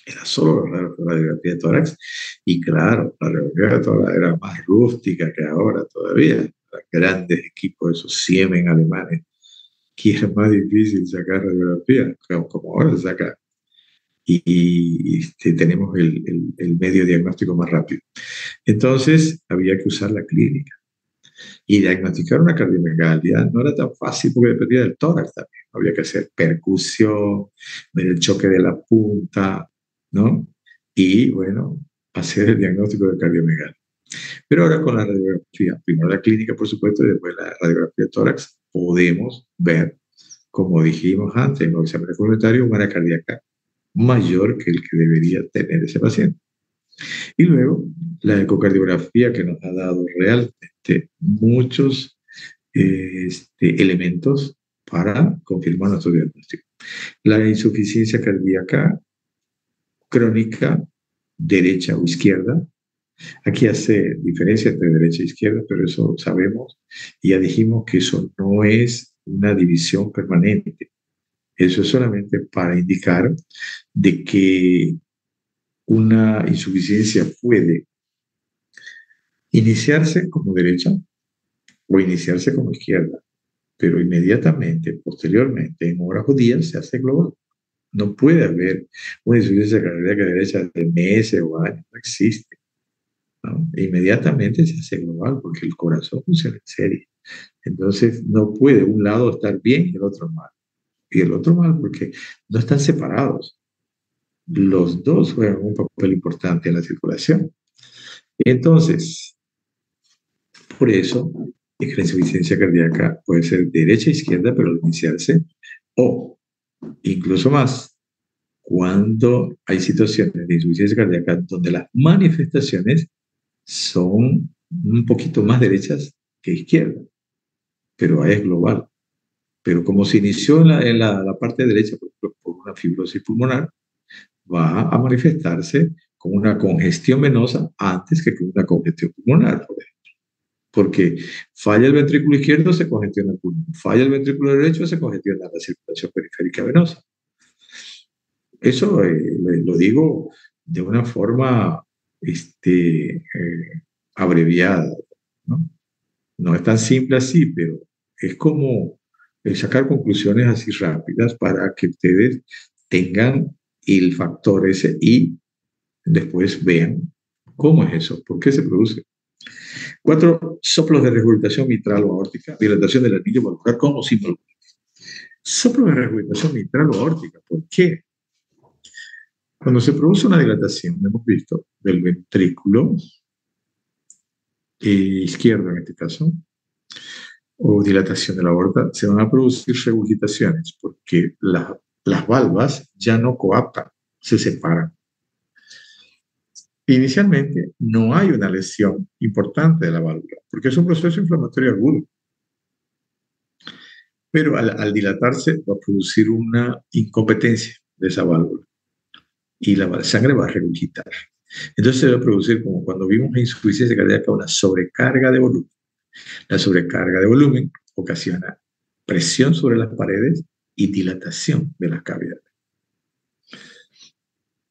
era solo la radiografía de tórax. Y claro, la radiografía de tórax era más rústica que ahora todavía. Los grandes equipos, esos Siemens alemanes, que era más difícil sacar radiografía, como ahora se saca. Tenemos el medio diagnóstico más rápido. Entonces, había que usar la clínica. Y diagnosticar una cardiomegalia no era tan fácil porque dependía del tórax también. Había que hacer percusión, ver el choque de la punta, ¿no? Y, bueno, hacer el diagnóstico de cardiomegalia. Pero ahora con la radiografía, primero la clínica, por supuesto, y después la radiografía de tórax, podemos ver, como dijimos antes, en los exámenes complementarios, una cardíaca mayor que el que debería tener ese paciente. Y luego la ecocardiografía, que nos ha dado realmente muchos elementos para confirmar nuestro diagnóstico. La insuficiencia cardíaca crónica, derecha o izquierda. Aquí hace diferencia entre derecha e izquierda, pero eso sabemos y ya dijimos que eso no es una división permanente. Eso es solamente para indicar de que una insuficiencia puede iniciarse como derecha o iniciarse como izquierda, pero inmediatamente, posteriormente, en horas o días, se hace global. No puede haber una insuficiencia cardíaca derecha de meses o años, no existe, ¿no? Inmediatamente se hace global porque el corazón funciona en serie. Entonces, no puede un lado estar bien y el otro mal. Y el otro mal porque no están separados. Los dos juegan un papel importante en la circulación. Entonces, por eso es que la insuficiencia cardíaca puede ser derecha e izquierda, pero al iniciarse, o incluso más, cuando hay situaciones de insuficiencia cardíaca donde las manifestaciones son un poquito más derechas que izquierdas, pero es global. Pero como se inició en la parte derecha por una fibrosis pulmonar, va a manifestarse con una congestión venosa antes que con una congestión pulmonar, por ejemplo. Porque falla el ventrículo izquierdo, se congestiona el pulmón. Falla el ventrículo derecho, se congestiona la circulación periférica venosa. Eso lo digo de una forma abreviada, ¿no? No es tan simple así, pero es como sacar conclusiones así rápidas para que ustedes tengan el factor ese y después vean cómo es eso, por qué se produce. 4 soplos de regurgitación mitral o aórtica, dilatación del anillo valvular con o sin valvular. Soplos de regurgitación mitral o aórtica, ¿por qué? Cuando se produce una dilatación, hemos visto, del ventrículo izquierdo en este caso, o dilatación de la aorta, se van a producir regurgitaciones porque las valvas ya no coaptan, se separan. Inicialmente no hay una lesión importante de la válvula, porque es un proceso inflamatorio agudo. Pero al dilatarse va a producir una incompetencia de esa válvula y la sangre va a regurgitar. Entonces se va a producir, como cuando vimos la insuficiencia cardíaca, una sobrecarga de volumen. La sobrecarga de volumen ocasiona presión sobre las paredes y dilatación de las cavidades.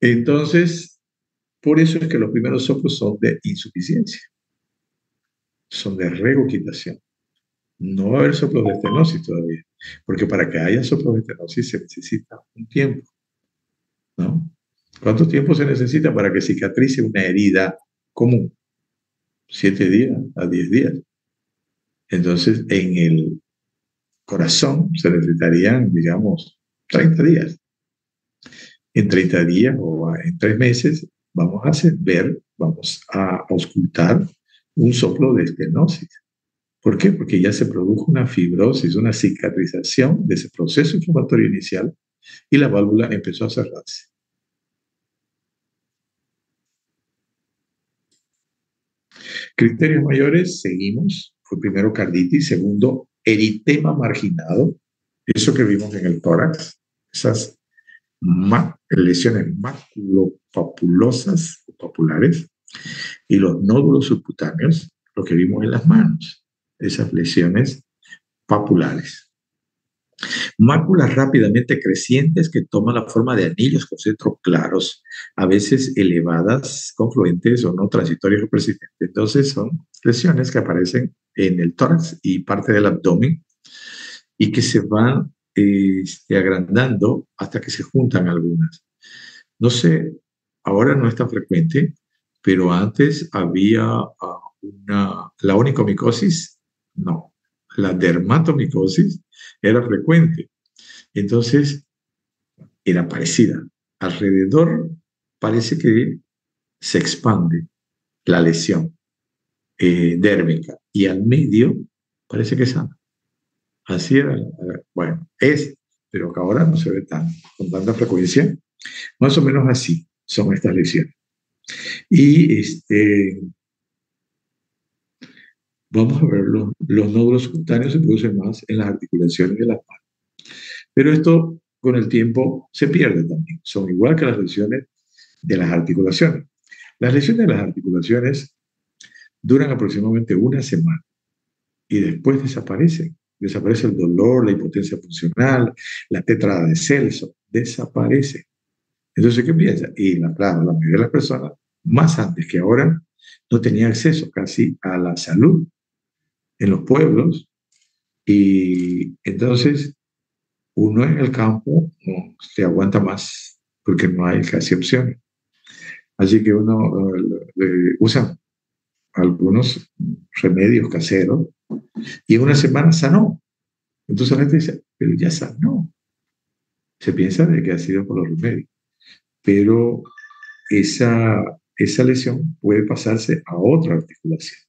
Entonces, por eso es que los primeros soplos son de insuficiencia, son de regurgitación. No va a haber soplos de estenosis todavía, porque para que haya soplos de estenosis se necesita un tiempo, ¿no? ¿Cuánto tiempo se necesita para que cicatrice una herida común? 7 días a 10 días. Entonces, en el corazón se necesitarían, digamos, 30 días. En 30 días o en 3 meses vamos a auscultar un soplo de estenosis. ¿Por qué? Porque ya se produjo una fibrosis, una cicatrización de ese proceso inflamatorio inicial y la válvula empezó a cerrarse. Criterios mayores, seguimos. Fue primero carditis, segundo eritema marginado, eso que vimos en el tórax, esas lesiones maculopapulosas o papulares, y los nódulos subcutáneos, lo que vimos en las manos, esas lesiones papulares. Máculas rápidamente crecientes que toman la forma de anillos con centros claros, a veces elevadas, confluentes o no transitorias o persistentes. Entonces son lesiones que aparecen en el tórax y parte del abdomen y que se van agrandando hasta que se juntan algunas. No sé, ahora no es tan frecuente, pero antes había la onicomicosis, no, la dermatomicosis era frecuente. Entonces, era parecida. Alrededor parece que se expande la lesión dérmica y al medio parece que sana. Así era, bueno, pero que ahora no se ve con tanta frecuencia. Más o menos así son estas lesiones. Y vamos a ver, los nódulos cutáneos se producen más en las articulaciones de las manos. Pero esto con el tiempo se pierde también. Son igual que las lesiones de las articulaciones. Las lesiones de las articulaciones duran aproximadamente una semana y después desaparecen. Desaparece el dolor, la impotencia funcional, la tétrada de Celso, desaparece. Entonces, ¿qué piensa? Y claro, la mayoría de las personas, más antes que ahora, no tenía acceso casi a la salud en los pueblos y entonces uno en el campo no se aguanta más porque no hay casi opciones. Así que uno usa algunos remedios caseros y en una semana sanó. Entonces la gente dice, pero ya sanó. Se piensa de que ha sido por los remedios. Pero esa lesión puede pasarse a otra articulación.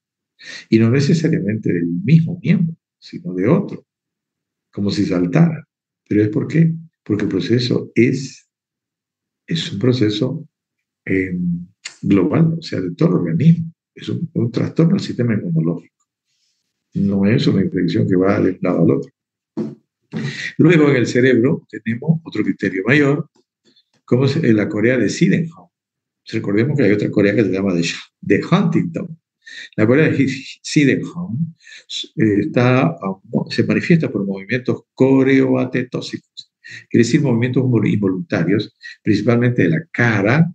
Y no necesariamente del mismo miembro, sino de otro, como si saltara. ¿Pero es por qué? Porque el proceso es un proceso global, o sea, de todo el organismo. Es un trastorno del sistema inmunológico. No es una infección que va de un lado al otro. Luego en el cerebro tenemos otro criterio mayor, como es la Corea de Sydenham. Recordemos que hay otra Corea que se llama de Huntington. La Corea de Sydenham se manifiesta por movimientos coreoatetóxicos, quiere decir movimientos involuntarios, principalmente de la cara,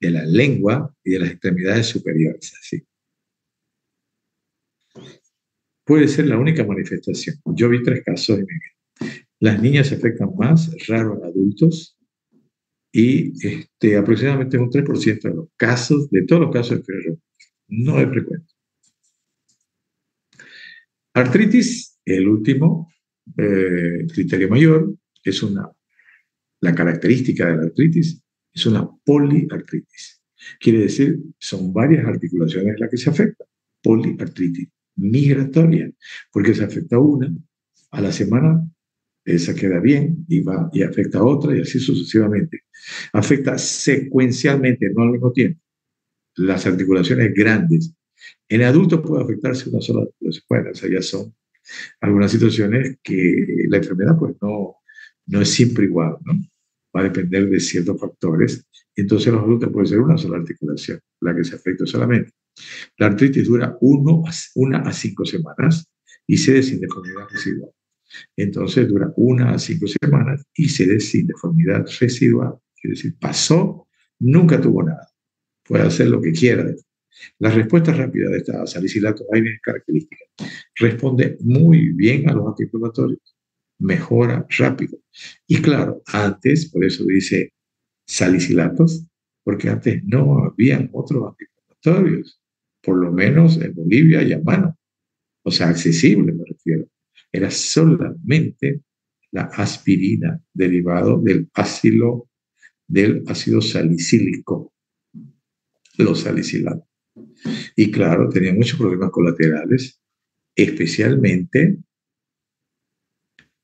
de la lengua y de las extremidades superiores. Así. Puede ser la única manifestación. Yo vi 3 casos en mi vida. Las niñas se afectan más, raro en adultos, y aproximadamente un 3% de los casos, de todos los casos de fiebre reumatoide. No es frecuente. Artritis, el último criterio mayor, es la característica de la artritis es una poliartritis. Quiere decir, son varias articulaciones las que se afectan. Poliartritis migratoria, porque se afecta una, a la semana esa queda bien y afecta a otra y así sucesivamente. Afecta secuencialmente, no al mismo tiempo, las articulaciones grandes. En adultos puede afectarse una sola articulación. Bueno, esas ya son algunas situaciones que la enfermedad pues no es siempre igual, ¿no? Va a depender de ciertos factores. Entonces en los adultos puede ser una sola articulación la que se afecta solamente. La artritis dura 1 a 5 semanas y se de sin deformidad residual. Entonces dura 1 a 5 semanas y se de sin deformidad residual. Quiere decir, pasó, nunca tuvo nada. Puede hacer lo que quiera. La respuesta rápida de esta salicilato hay características. Responde muy bien a los antiinflamatorios. Mejora rápido. Y claro, antes, por eso dice salicilatos, porque antes no habían otros antiinflamatorios, por lo menos en Bolivia y a mano. O sea, accesible me refiero. Era solamente la aspirina derivado del ácido salicílico, los salicilatos. Y claro, tenía muchos problemas colaterales especialmente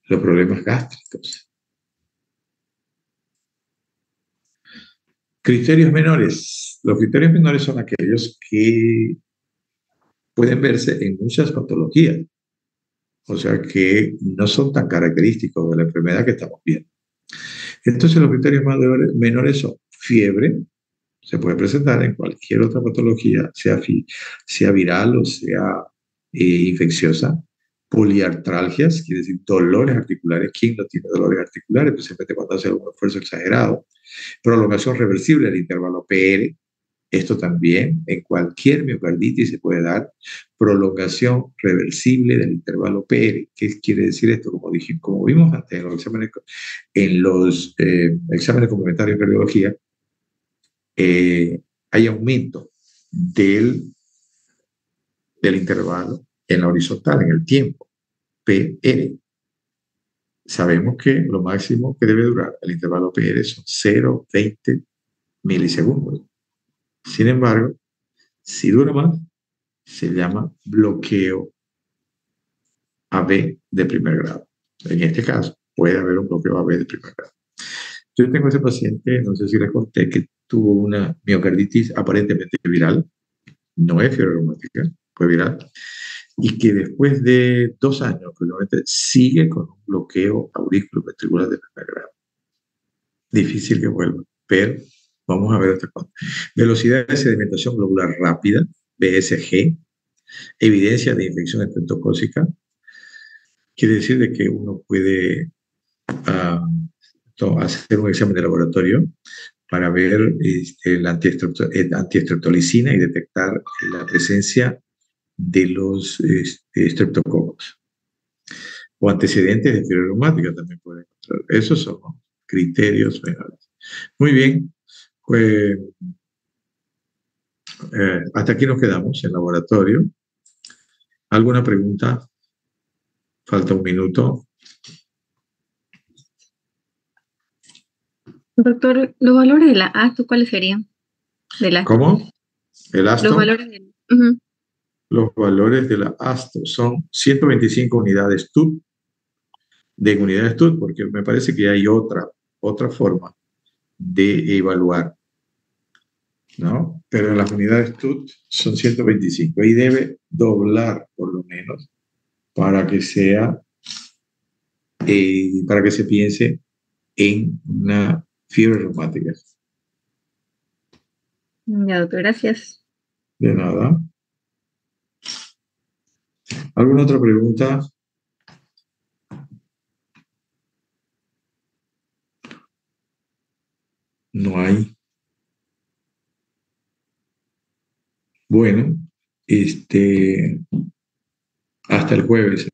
los problemas gástricos. Criterios menores. Los criterios menores son aquellos que pueden verse en muchas patologías, o sea que no son tan característicos de la enfermedad que estamos viendo. Entonces los criterios menores son fiebre, se puede presentar en cualquier otra patología, sea viral o sea infecciosa, poliartralgias, quiere decir dolores articulares. ¿Quién no tiene dolores articulares? Especialmente cuando hace algún esfuerzo exagerado. Prolongación reversible del intervalo PR. Esto también en cualquier miocarditis se puede dar. Prolongación reversible del intervalo PR. ¿Qué quiere decir esto? Como vimos antes en los exámenes complementarios de cardiología, hay aumento del intervalo en la horizontal, en el tiempo, PR. Sabemos que lo máximo que debe durar el intervalo PR son 0,20 milisegundos. Sin embargo, si dura más, se llama bloqueo AB de primer grado. En este caso, puede haber un bloqueo AB de primer grado. Yo tengo ese paciente, no sé si les conté, que tuvo una miocarditis aparentemente viral, no es fiebre reumática, fue viral, y que después de 2 años, probablemente sigue con un bloqueo auriculoventricular de primer grado. Difícil que vuelva, pero vamos a ver otra cosa. Velocidad de sedimentación globular rápida, BSG, evidencia de infección estreptocócica, quiere decir de que uno puede hacer un examen de laboratorio para ver la antiestreptolicina y detectar la presencia de los estreptococos. O antecedentes de fiebre reumática también pueden encontrar. Esos son criterios menores. Muy bien, pues hasta aquí nos quedamos en laboratorio. ¿Alguna pregunta? Falta un minuto. Doctor, ¿los valores de la ASTO cuáles serían? ¿Cómo? ¿El ASTO? Los valores de... Los valores de la ASTO son 125 unidades TUT, de unidades TUT, porque me parece que hay otra forma de evaluar, ¿no? Pero las unidades TUT son 125 y debe doblar por lo menos para que se piense en una fiebre reumática. Ya, doctor, gracias. De nada. ¿Alguna otra pregunta? No hay. Bueno, hasta el jueves.